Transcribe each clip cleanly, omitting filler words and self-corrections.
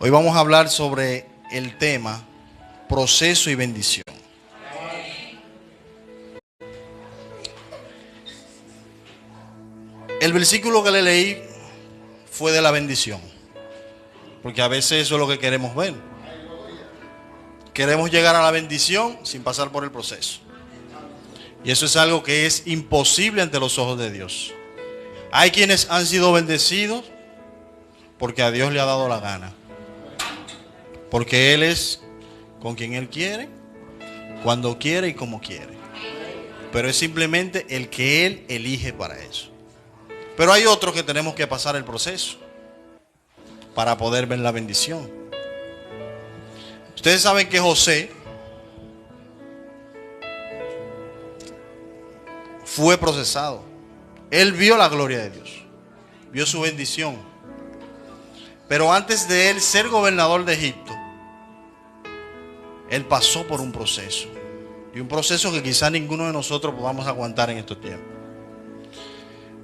Hoy vamos a hablar sobre el tema proceso y bendición. El versículo que le leí fue de la bendición, porque a veces eso es lo que queremos ver. Queremos llegar a la bendición sin pasar por el proceso. Y eso es algo que es imposible ante los ojos de Dios. Hay quienes han sido bendecidos porque a Dios le ha dado la gana. Porque Él es con quien Él quiere, cuando quiere y como quiere. Pero es simplemente el que Él elige para eso. Pero hay otros que tenemos que pasar el proceso para poder ver la bendición. Ustedes saben que José fue procesado. Él vio la gloria de Dios, vio su bendición. Pero antes de él ser gobernador de Egipto, él pasó por un proceso. Y un proceso que quizá ninguno de nosotros podamos aguantar en estos tiempos.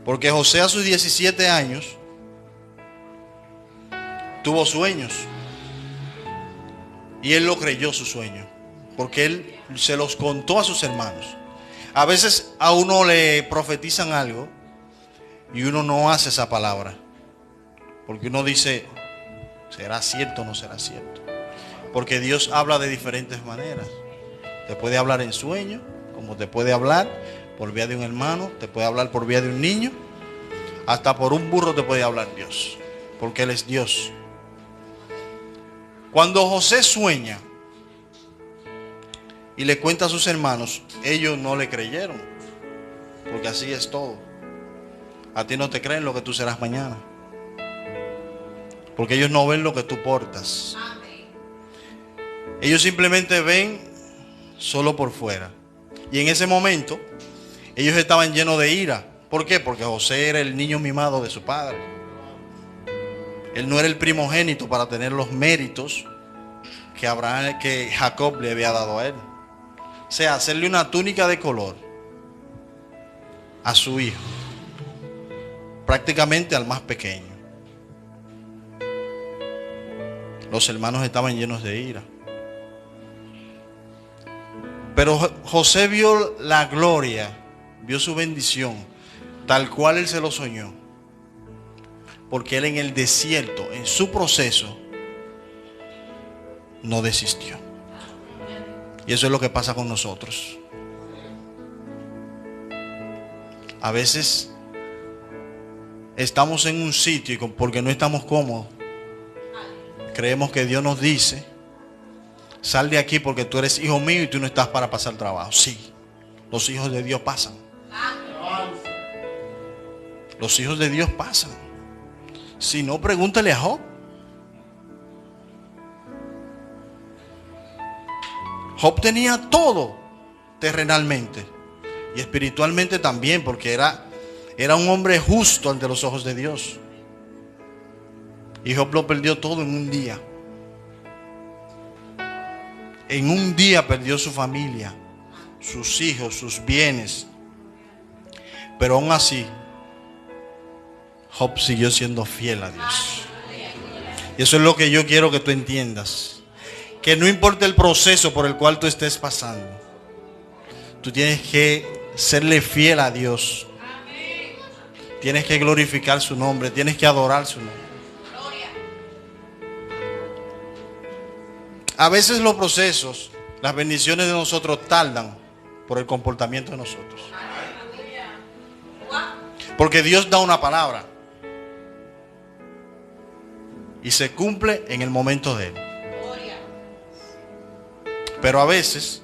Porque José a sus 17 años tuvo sueños. Y él lo creyó su sueño. Porque él se los contó a sus hermanos. A veces a uno le profetizan algo y uno no hace esa palabra. Porque uno dice, ¿será cierto o no será cierto? Porque Dios habla de diferentes maneras. Te puede hablar en sueño, como te puede hablar por vía de un hermano, te puede hablar por vía de un niño, hasta por un burro te puede hablar Dios, porque Él es Dios. Cuando José sueña y le cuenta a sus hermanos, ellos no le creyeron, porque así es todo. A ti no te creen lo que tú serás mañana, porque ellos no ven lo que tú portas. Ellos simplemente ven solo por fuera. Y en ese momento ellos estaban llenos de ira. ¿Por qué? Porque José era el niño mimado de su padre. Él no era el primogénito para tener los méritos que Jacob le había dado a él. O sea, hacerle una túnica de color a su hijo, prácticamente al más pequeño. Los hermanos estaban llenos de ira. Pero José vio la gloria, vio su bendición, tal cual él se lo soñó. Porque él en el desierto, en su proceso, no desistió. Y eso es lo que pasa con nosotros. A veces estamos en un sitio y porque no estamos cómodos, creemos que Dios nos dice, sal de aquí porque tú eres hijo mío y tú no estás para pasar trabajo. Sí, los hijos de Dios pasan. Los hijos de Dios pasan. Si no, pregúntale a Job. Job tenía todo terrenalmente y espiritualmente también, porque era un hombre justo ante los ojos de Dios. Y Job lo perdió todo en un día. En un día perdió su familia, sus hijos, sus bienes. Pero aún así, Job siguió siendo fiel a Dios. Y eso es lo que yo quiero que tú entiendas. Que no importa el proceso por el cual tú estés pasando, tú tienes que serle fiel a Dios. Tienes que glorificar su nombre, tienes que adorar su nombre. A veces los procesos, las bendiciones de nosotros tardan por el comportamiento de nosotros. Porque Dios da una palabra y se cumple en el momento de Él. Pero a veces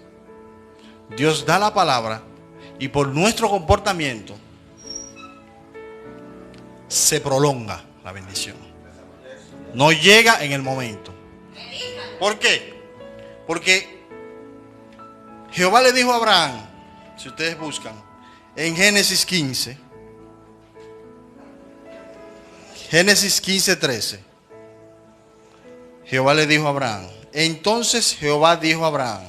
Dios da la palabra y por nuestro comportamiento se prolonga la bendición. No llega en el momento. ¿Por qué? Porque Jehová le dijo a Abraham, si ustedes buscan, en Génesis 15, Génesis 15:13, Jehová le dijo a Abraham, entonces Jehová dijo a Abraham,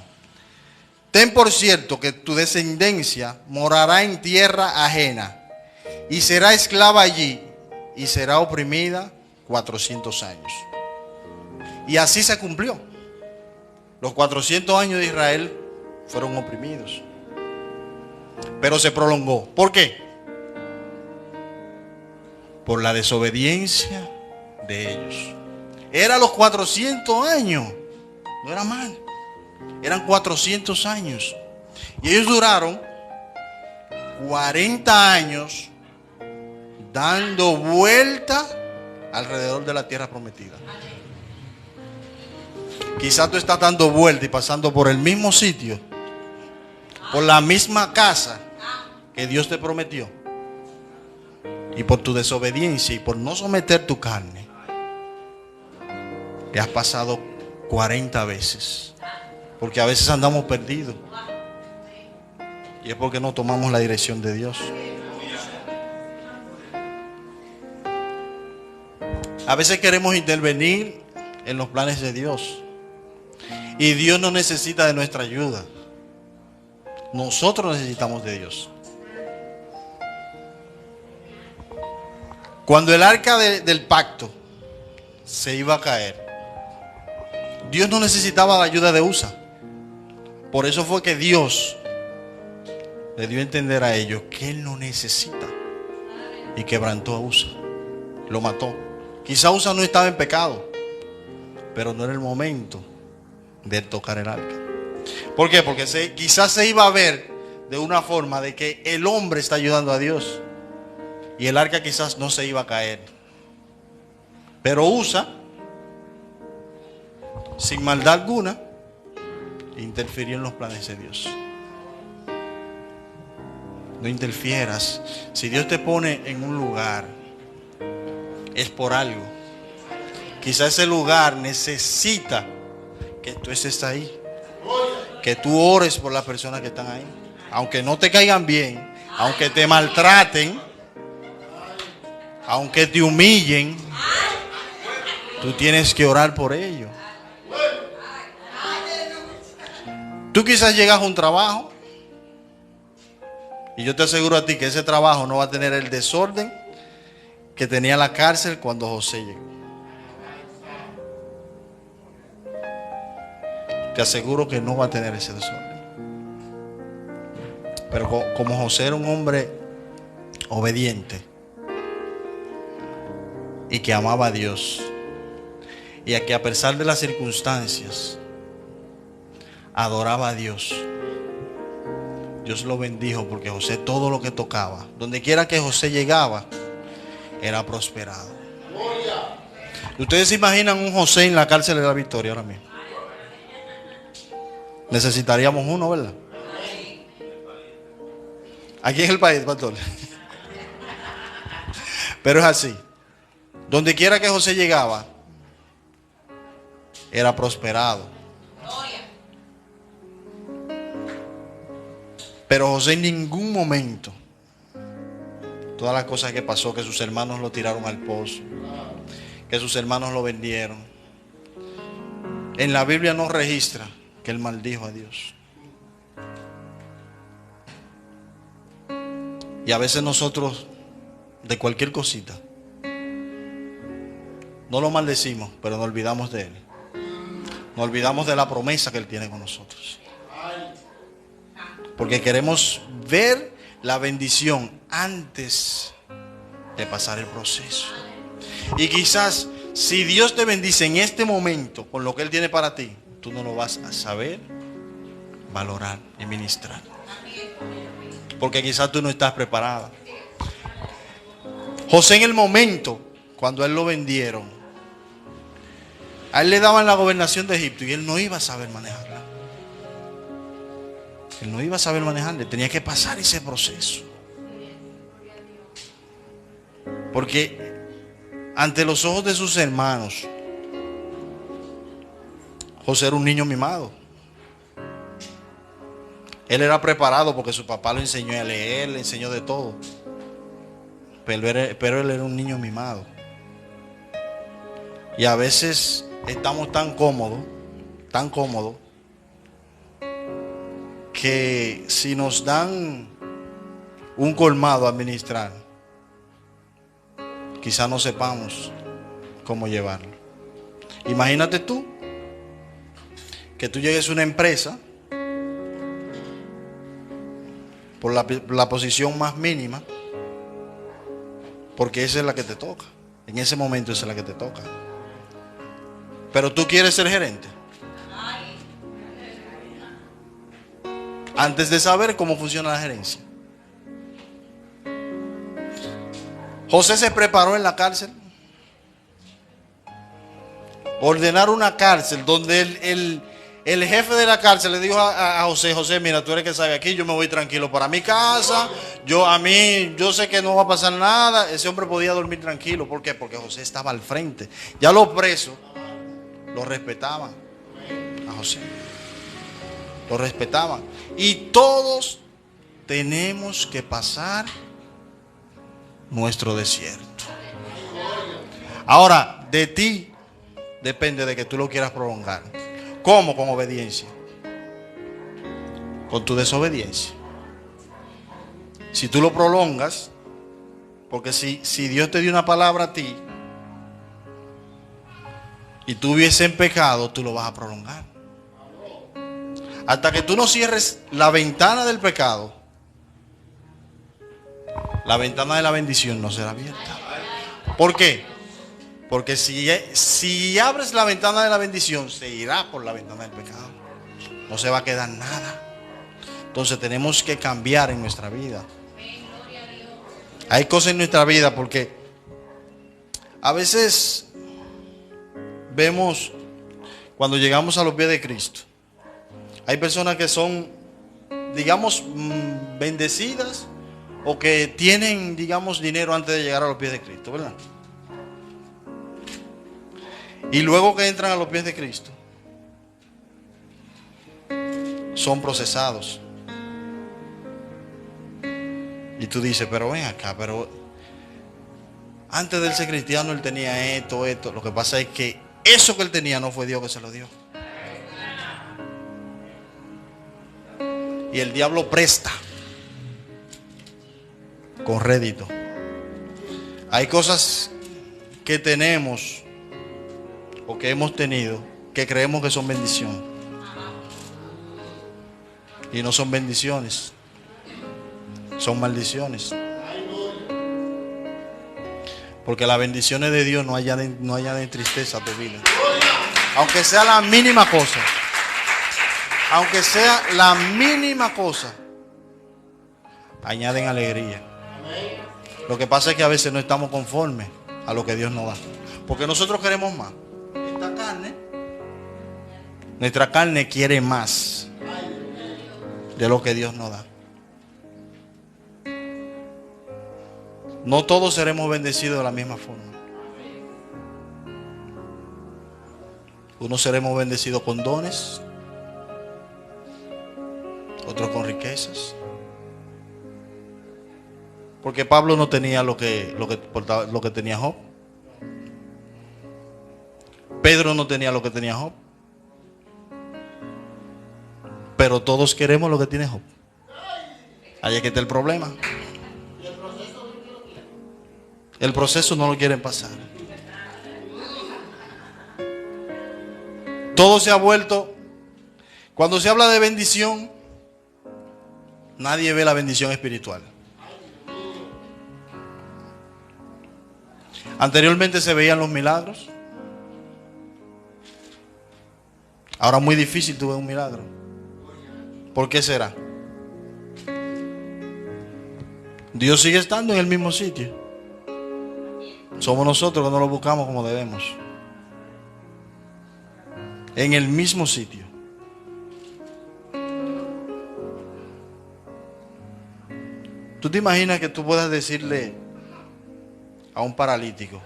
ten por cierto que tu descendencia morará en tierra ajena y será esclava allí y será oprimida 400 años. Y así se cumplió. Los 400 años de Israel fueron oprimidos. Pero se prolongó. ¿Por qué? Por la desobediencia de ellos. Eran los 400 años. No era mal. Eran 400 años. Y ellos duraron 40 años dando vuelta alrededor de la tierra prometida. Quizás tú estás dando vuelta y pasando por el mismo sitio, por la misma casa que Dios te prometió. Y por tu desobediencia y por no someter tu carne, te has pasado 40 veces. Porque a veces andamos perdidos. Y es porque no tomamos la dirección de Dios. A veces queremos intervenir en los planes de Dios. Y Dios no necesita de nuestra ayuda. Nosotros necesitamos de Dios. Cuando el arca del pacto se iba a caer, Dios no necesitaba la ayuda de Usa. Por eso fue que Dios le dio a entender a ellos que Él no necesita. Y quebrantó a Usa. Lo mató. Quizá Usa no estaba en pecado, pero no era el momento de tocar el arca. ¿Por qué? Porque quizás se iba a ver de una forma de que el hombre está ayudando a Dios. Y el arca quizás no se iba a caer. Pero Usa, sin maldad alguna, interfirió en los planes de Dios. No interfieras. Si Dios te pone en un lugar, es por algo. Quizás ese lugar necesita que tú estés ahí. Que tú ores por las personas que están ahí. Aunque no te caigan bien, aunque te maltraten, aunque te humillen, tú tienes que orar por ellos. Tú quizás llegas a un trabajo y yo te aseguro a ti que ese trabajo no va a tener el desorden que tenía la cárcel cuando José llegó. Te aseguro que no va a tener ese desorden. Pero como José era un hombre obediente y que amaba a Dios, y a que a pesar de las circunstancias adoraba a Dios, Dios lo bendijo, porque José todo lo que tocaba, donde quiera que José llegaba, era prosperado. Ustedes se imaginan un José en la cárcel de la Victoria ahora mismo. Necesitaríamos uno, ¿verdad? Aquí en el país, pastor. Pero es así. Donde quiera que José llegaba, era prosperado. Pero José en ningún momento, todas las cosas que pasó, que sus hermanos lo tiraron al pozo, que sus hermanos lo vendieron, en la Biblia no registra que él maldijo a Dios. Y a veces nosotros, de cualquier cosita, no lo maldecimos, pero nos olvidamos de él. Nos olvidamos de la promesa que él tiene con nosotros. Porque queremos ver la bendición antes de pasar el proceso. Y quizás si Dios te bendice en este momento con lo que Él tiene para ti, tú no lo vas a saber valorar y ministrar. Porque quizás tú no estás preparada. José, en el momento cuando a él lo vendieron, a él le daban la gobernación de Egipto y él no iba a saber manejarla. Él no iba a saber manejarla, tenía que pasar ese proceso. Porque ante los ojos de sus hermanos, José era un niño mimado. Él era preparado porque su papá lo enseñó a leer, le enseñó de todo. Pero él era un niño mimado. Y a veces estamos tan cómodos, que si nos dan un colmado a administrar, quizás no sepamos cómo llevarlo. Imagínate tú que tú llegues a una empresa por la posición más mínima, porque esa es la que te toca. En ese momento esa es la que te toca. Pero tú quieres ser gerente. Antes de saber cómo funciona la gerencia. José se preparó en la cárcel. Ordenar una cárcel donde el jefe de la cárcel le dijo a José: José, mira, tú eres que sabe aquí, yo me voy tranquilo para mi casa, yo sé que no va a pasar nada. Ese hombre podía dormir tranquilo. ¿Por qué? Porque José estaba al frente. Ya los presos lo respetaban a José. Lo respetaban. Y todos tenemos que pasar nuestro desierto. Ahora, de ti depende de que tú lo quieras prolongar. ¿Cómo? Con obediencia. Con tu desobediencia. Si tú lo prolongas, porque si Dios te dio una palabra a ti y tú vives en pecado, tú lo vas a prolongar. Hasta que tú no cierres la ventana del pecado, la ventana de la bendición no será abierta. ¿Por qué? Porque si abres la ventana de la bendición, se irá por la ventana del pecado. No se va a quedar nada. Entonces tenemos que cambiar en nuestra vida. Hay cosas en nuestra vida porque a veces vemos cuando llegamos a los pies de Cristo. Hay personas que son, digamos, bendecidas o que tienen, digamos, dinero antes de llegar a los pies de Cristo, ¿verdad? Y luego que entran a los pies de Cristo, son procesados. Y tú dices, pero ven acá, pero antes de él ser cristiano él tenía esto. Lo que pasa es que eso que él tenía no fue Dios que se lo dio. Y el diablo presta con rédito. Hay cosas que tenemos o que hemos tenido que creemos que son bendición y no son bendiciones, son maldiciones. Porque las bendiciones de Dios no añaden tristeza a tu vida, aunque sea la mínima cosa. Aunque sea la mínima cosa, añaden alegría. Lo que pasa es que a veces no estamos conformes a lo que Dios nos da, porque nosotros queremos más. Nuestra carne quiere más de lo que Dios nos da. No todos seremos bendecidos de la misma forma. Unos seremos bendecidos con dones, otros con riquezas. Porque Pablo no tenía lo que tenía Job. Pedro no tenía lo que tenía Job. Pero todos queremos lo que tiene Job. Ahí es que está el problema. El proceso no lo quieren pasar. Todo se ha vuelto. Cuando se habla de bendición, nadie ve la bendición espiritual. Anteriormente se veían los milagros. Ahora es muy difícil tú ver un milagro. ¿Por qué será? Dios sigue estando en el mismo sitio. Somos nosotros que no lo buscamos como debemos. En el mismo sitio. ¿Tú te imaginas que tú puedas decirle a un paralítico: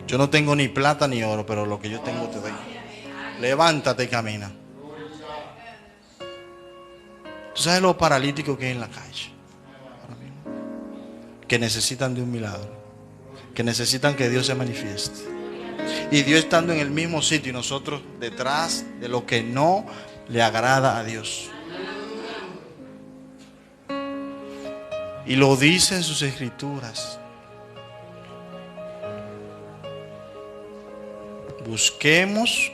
yo no tengo ni plata ni oro, pero lo que yo tengo te doy? Levántate y camina. ¿Tú sabes los paralíticos que hay en la calle? Que necesitan de un milagro, que necesitan que Dios se manifieste. Y Dios estando en el mismo sitio y nosotros detrás de lo que no le agrada a Dios. Y lo dice en sus escrituras. Busquemos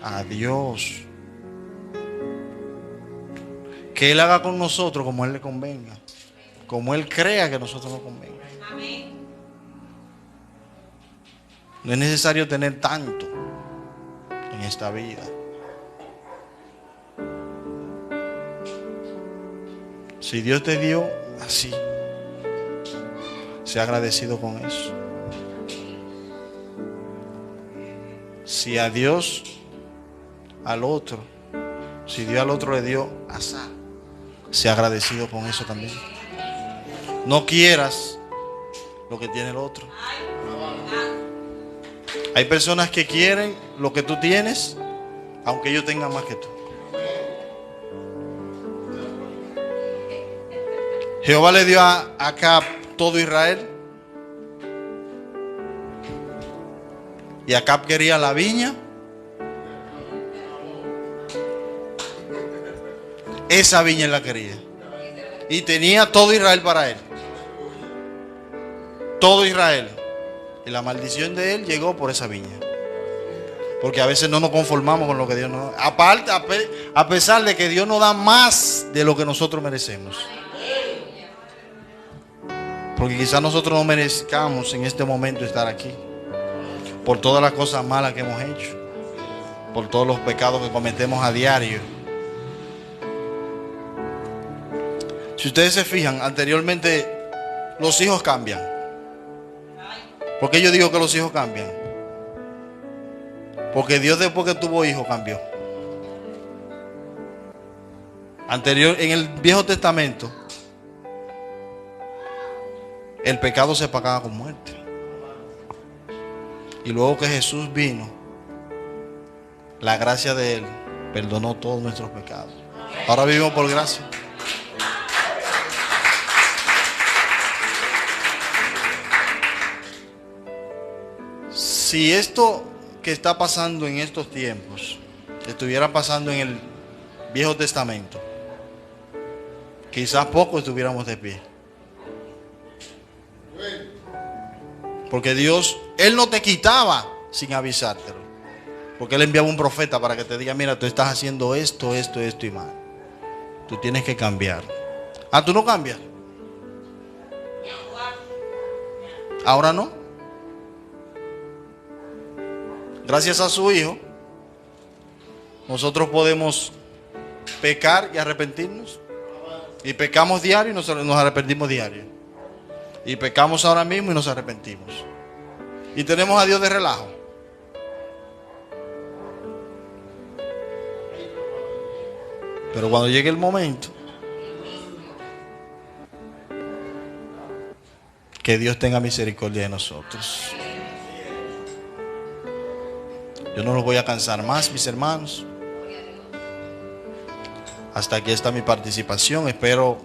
a Dios. Que Él haga con nosotros como Él le convenga. Como Él crea que a nosotros nos convenga. No es necesario tener tanto en esta vida. Si Dios te dio así, sea agradecido con eso. Si a Dios, al otro, si Dios al otro le dio asá, sea agradecido con eso también. No quieras lo que tiene el otro. Hay personas que quieren lo que tú tienes, aunque ellos tengan más que tú. Jehová le dio a Acab todo Israel. Y Acab quería la viña. Esa viña él la quería. Y tenía todo Israel para él. Todo Israel. Y la maldición de él llegó por esa viña. Porque a veces no nos conformamos con lo que Dios nos da. Aparte, a pesar de que Dios nos da más de lo que nosotros merecemos. Porque quizás nosotros no merezcamos en este momento estar aquí. Por todas las cosas malas que hemos hecho. Por todos los pecados que cometemos a diario. Si ustedes se fijan, anteriormente los hijos cambian. ¿Por qué yo digo que los hijos cambian? Porque Dios después que tuvo hijos cambió. En el Viejo Testamento, el pecado se pagaba con muerte. Y luego que Jesús vino, la gracia de Él perdonó todos nuestros pecados. Ahora vivimos por gracia. Si esto que está pasando en estos tiempos estuviera pasando en el Viejo Testamento, quizás poco estuviéramos de pie. Porque Dios, Él no te quitaba sin avisártelo. Porque Él enviaba un profeta para que te diga, mira, tú estás haciendo esto, esto, esto y más. Tú tienes que cambiar. Ah, tú no cambias. Ahora no. Gracias a su Hijo, nosotros podemos pecar y arrepentirnos. Y pecamos diario y nos arrepentimos diario. Y pecamos ahora mismo y nos arrepentimos. Y tenemos a Dios de relajo. Pero cuando llegue el momento, que Dios tenga misericordia de nosotros. Yo no los voy a cansar más, mis hermanos. Hasta aquí está mi participación. Espero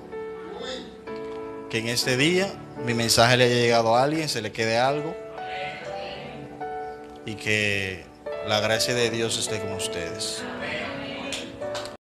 que en este día mi mensaje le haya llegado a alguien, se le quede algo. Y que la gracia de Dios esté con ustedes.